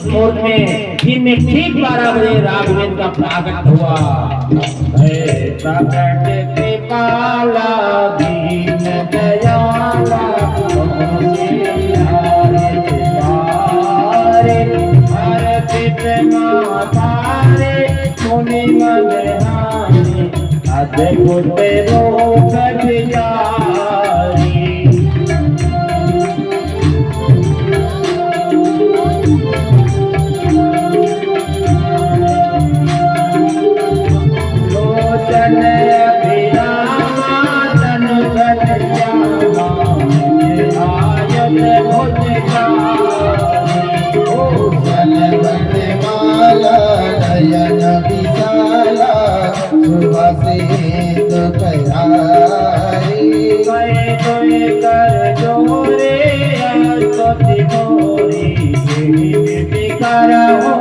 मुहूर्त में दिन में ठीक 12 बजे राघवेंद्र का प्रागट हुआ। प्रकट कृपाला दीन दयाला अर्पित मातारे मुनि मनहारे अद्भुत रूप विचारी। लोचन अभिरामा तनु धन श्यामा आयत भुजगारी। माला नयन विशाला सुभाषित कयारी। कोई कर जोरे स्तुति मोरी देवी करहु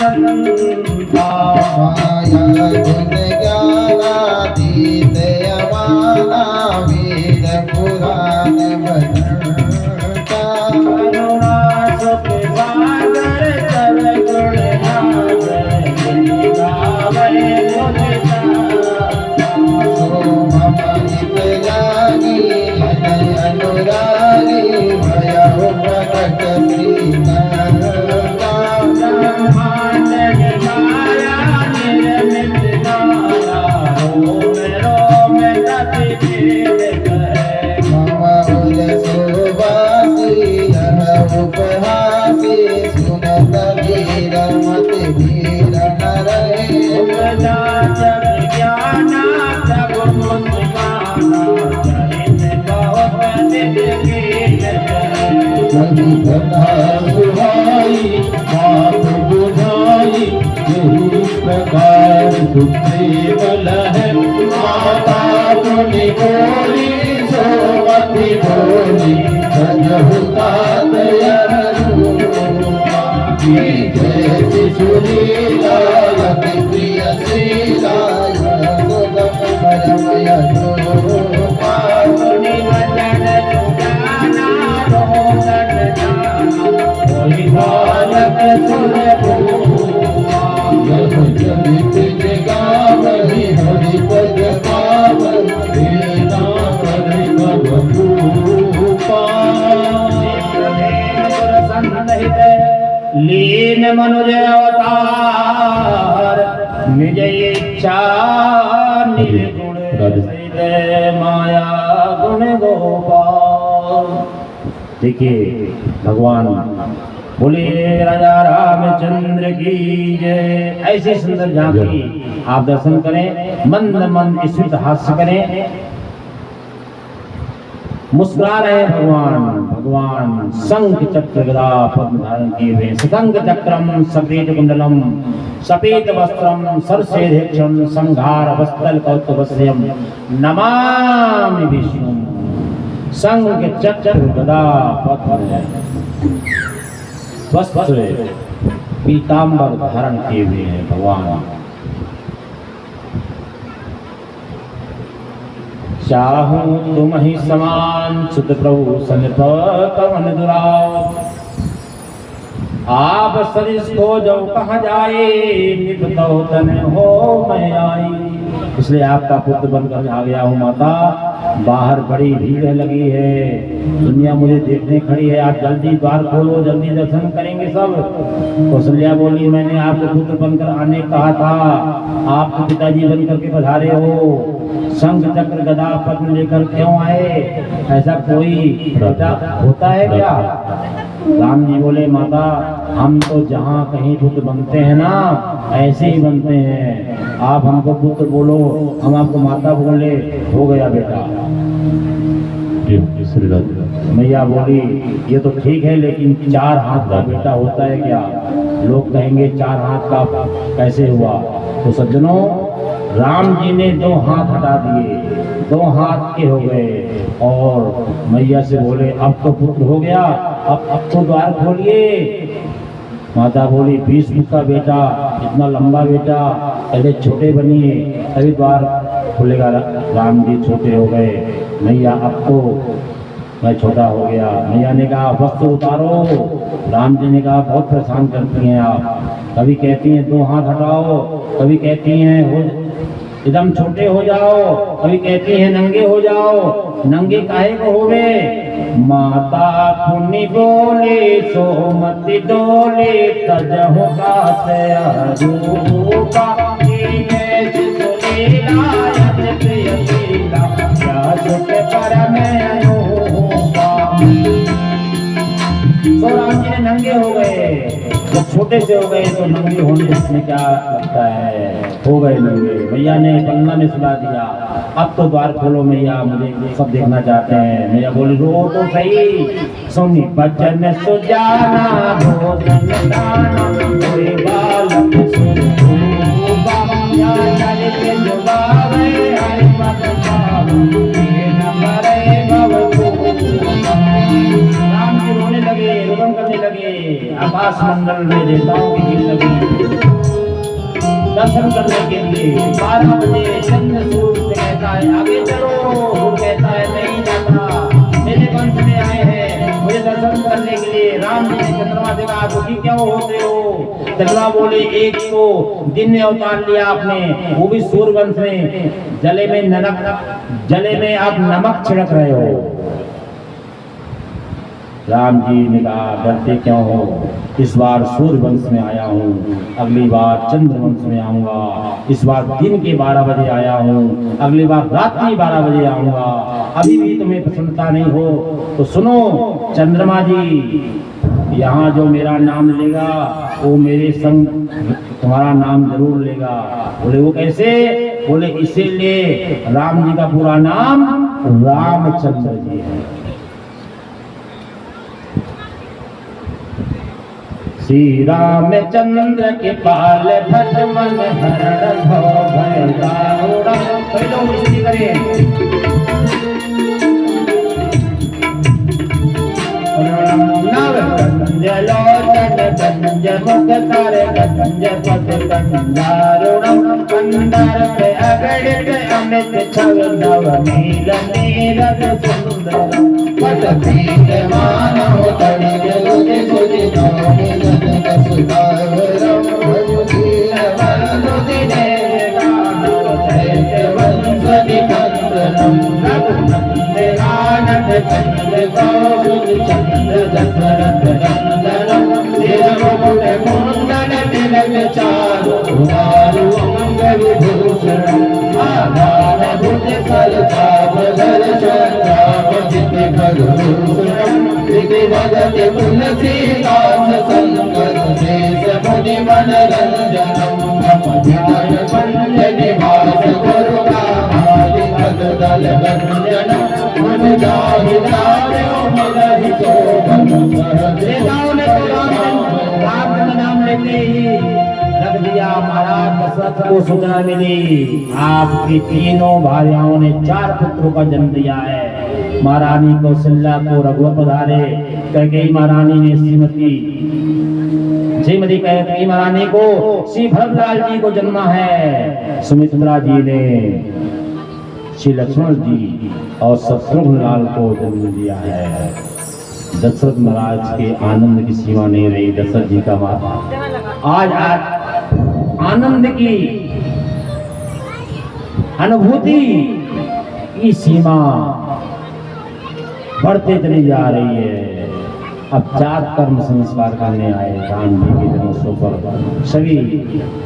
अनंता। माया गुण ज्ञानातीत अमाला वेद पुराण बनता। करुणा सुख सागर सर्व गुण नागर गावे मुदिता। सोममहित लागी अनय अनुरागी भयहु प्रकट श्रीनंदा। ब्रह्मांड निमाया निर्मित नाया रोम रोम रति भेद कहे। मम उल सुवासी यह उपहासी सुनत वीर मति वीर नरहे। उपजा जग ज्ञाना जग मुनि गाना चरित बहुत निज गीत कहे। कवि कथा सुहाई बात बुझाई यही प्रकार सुप्रेम है। माता मुनि बोली सोमति बोली सजहुता दयर रूपा। जय शिशुलीला अति प्रिय शीला सुगम परमय रूपा। मुनि वचन सुजाना रोदन जाना कोई बालक सुन भूमा। यह चरित जगावहि हरि पद पावन वेदा करे भवभूपा। लीन मनुज अवतार निज इच्छा निर्गुण हृदय माया गुण गोपाल। देखिए भगवान बोले राजा रामचंद्र की जय। ऐसी सुंदर झांकी आप दर्शन करें, मंद मंद स्मित हास्य करें। मुस्कुरा रहे भगवान शंख चक्र गदा पद्म धारण किए हुए। सतंग चक्रम सफेद कुंडलम सफेद वस्त्रम सरसेधेक्षम संघार वस्त्रल कौतुभस्यम नमामि विष्णु। शंख चक्र गदा पद्म वस्त्र पीतांबर धारण किए हुए हैं भगवान। चाहूं तुम ही समान सुत प्रभु सनिप कवन दुराव। आप सरिस को जो कहा जाए निपतो तन हो मैं आई। इसलिए आपका पुत्र बनकर आ गया हूँ माता। बाहर बड़ी भीड़ लगी है, दुनिया मुझे देखने खड़ी है। आप जल्दी द्वार खोलो, जल्दी दर्शन करेंगे सब। कौशल्या बोली मैंने आपको पुत्र बनकर आने कहा था, आप तो पिताजी बनकर के पधारे हो। शंख चक्र गदा पद्म लेकर क्यों आए? ऐसा कोई बेटा होता है क्या? राम जी बोले माता हम तो जहाँ कहीं पुत्र बनते हैं ना ऐसे ही बनते हैं। आप हमको पुत्र बोलो, हम आपको माता बोले, हो गया बेटा। मैया बोली ये तो ठीक है, लेकिन 4 हाथ का बेटा होता है क्या? लोग कहेंगे 4 हाथ का कैसे हुआ? तो सज्जनों, राम जी ने 2 हाथ हटा दिए, 2 हाथ के हो गए और मैया से बोले अब तो पुत्र हो गया, अब तो द्वार खोलिए। माता बोली 20 फुट का बेटा, इतना लंबा बेटा, पहले छोटे बनिए तभी द्वार खुलेगा। राम जी छोटे हो गए, मैया अब तो मैं छोटा हो गया। मैया ने कहा वस्त्र उतारो, राम जी ने कहा बहुत परेशान करती हैं आप, कभी कहती हैं 2 हाथ हटाओ, कभी कहती हैं हो एकदम छोटे हो जाओ, कभी कहती हैं नंगे हो जाओ। नंगे काहे को होवे? माता पुनि बोले सो मति डोले तजहु कात अरूपा तो राम जी ने नंगे हो गए, जब छोटे से हो गए तो नंगे होने में क्या लगता है, हो गए नंगे। मैया ने पन्ना में सुला दिया, अब तो द्वार खोलो मैया, मुझे सब देखना चाहते हैं। मैया बोली रो तो सही, सुनी बचन सुजाना भोजन दाना कोई बालक सुरूपा या चले के जुबावे हरि मत पावे न मरे भव रूपा। राम जी रोने लगे, रुदन करने लगे। आकाश मंडल में देवताओं की भीड़ लगी दर्शन करने के लिए। 12 बजे चंद्र सूर्य कहता है आगे चलो, वो कहता है नहीं जाता, मेरे वंश में आए हैं मुझे दर्शन करने के लिए। राम जी ने चंद्रमा से कहा दुखी क्यों होते हो? चंद्रमा बोले एक तो दिन ने अवतार लिया आपने, वो भी सूर्य वंश में, जले में आप नमक छिड़क रहे हो। राम जी ने कहा डरते क्यों हो? इस बार सूर्य वंश में आया हूँ, अगली बार चंद्र वंश में आऊंगा। इस बार दिन के 12 बजे आया हूँ, अगली बार रात्रि 12 बजे आऊंगा। अभी भी तुम्हें प्रसन्नता नहीं हो तो सुनो चंद्रमा जी, यहाँ जो मेरा नाम लेगा वो मेरे संग तुम्हारा नाम जरूर लेगा। बोले वो कैसे? बोले इसीलिए राम जी का पूरा नाम रामचंद्र जी है। श्री रामचंद्र के पाल भज मन हरण भव भय दारुणा। सभी लोग इसलिए करें नव कंजलोचन कंज मुख कर कंज पद कंदारुणम कंदर पे अगड़ित अमित छव नव नील नीरद सुंदर पद पीत मानव तड़ि जलुदि सुधि नौमिलन सुधावरम भजुदीन वन्दुदि देवानव दैत्य वंशदि कंदनम रघुनंदे आनंद चंद्र गौर चंद्र दशरथ नंदनम तिरुमुकुट कुंडल तिलक चारु चारु अंग विभूषणम आधार भुज फल चाप धर चंद्राप जिते भरूषणम विधि भगति तुलसीदास संगत शेष मुनि मनरंजनम मम ध्यान पंच निवास गुरु आदि पद दल गंजनम मन जाहि जायो मिलहि शोभन सहदेव ने राम का नाम लेते ही रख दिया। महाराज दशरथ को सूचना मिली आपकी तीनों भार्याओं ने 4 पुत्रों का जन्म दिया है। महारानी कौशल्या को रघुवर पधारे, कैकेयी महारानी ने श्रीमती कैकेयी महारानी को श्री भरतलाल जी को जन्मा है। सुमित्रा जी ने श्री लक्ष्मण जी और शत्रुघ्न लाल को जन्म दिया है। दशरथ महाराज के आनंद की सीमा नहीं रही। दशरथ जी का आज आनंद की अनुभूति की सीमा बढ़ते चली जा रही है। अब 4 कर्म संस्कार करने आए राम जी के जन्मोत्सव पर सभी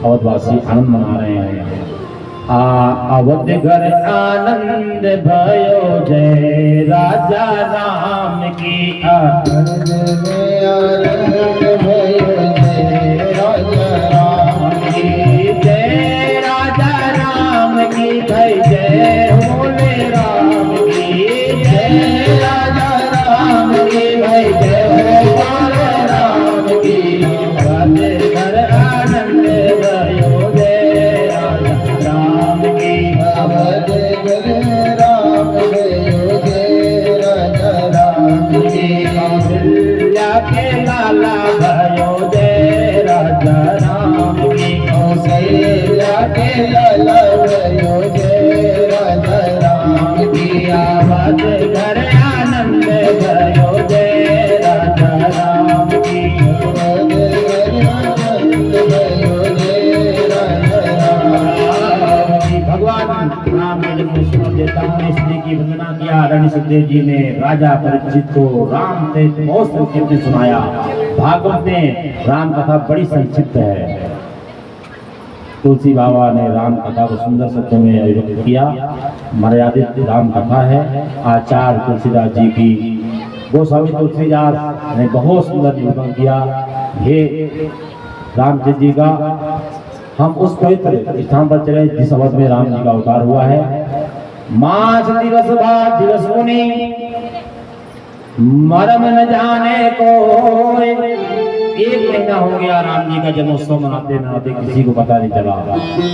अवधवासी आनंद मना रहे हैं। अवध घर आनंद भयो जय राजा राम की आनंद में आनंद भयो जय राजा राम की जय राजा राम की भय जय भोले राम की जय राजा राम की भय जय भोले राम की अवध घर आनंद भयो जय राजा राम की अवध घर राम भयो जय राजा राम की कौशल्या के लाला भयो जय राजा राम की कौशल्या के लाला भयो जय राजा राम की अवध घर आनंद भयो जय राजा राम की सुखदेव जी ने राजा परीक्षित को राम चरित बहुत संक्षिप्त में सुनाया। भागवत में राम कथा बड़ी संक्षिप्त है। तुलसी बाबा ने राम कथा को सुंदर शब्दों में अभिव्यक्त किया। मर्यादित राम कथा है। आचार्य तुलसीदास जी की गोस्वामी तुलसीदास ने बहुत सुंदर निरूपण किया। हे रामचंद्र जी का हम उस पवित्र स्थान पर चले जिस अवध में राम जी का अवतार हुआ है। मास दिवस बाद दिवस मुनि मरम न जाने को। 1 महीना हो गया राम जी का जन्मोत्सव मनाते मनाते, किसी को पता नहीं चला।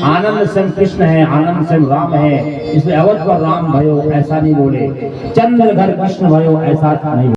आनंद स्वयं कृष्ण है, आनंद स्वयं राम है, इसलिए अवध पर राम भयो ऐसा नहीं बोले, चंद्र घर कृष्ण भयो ऐसा नहीं।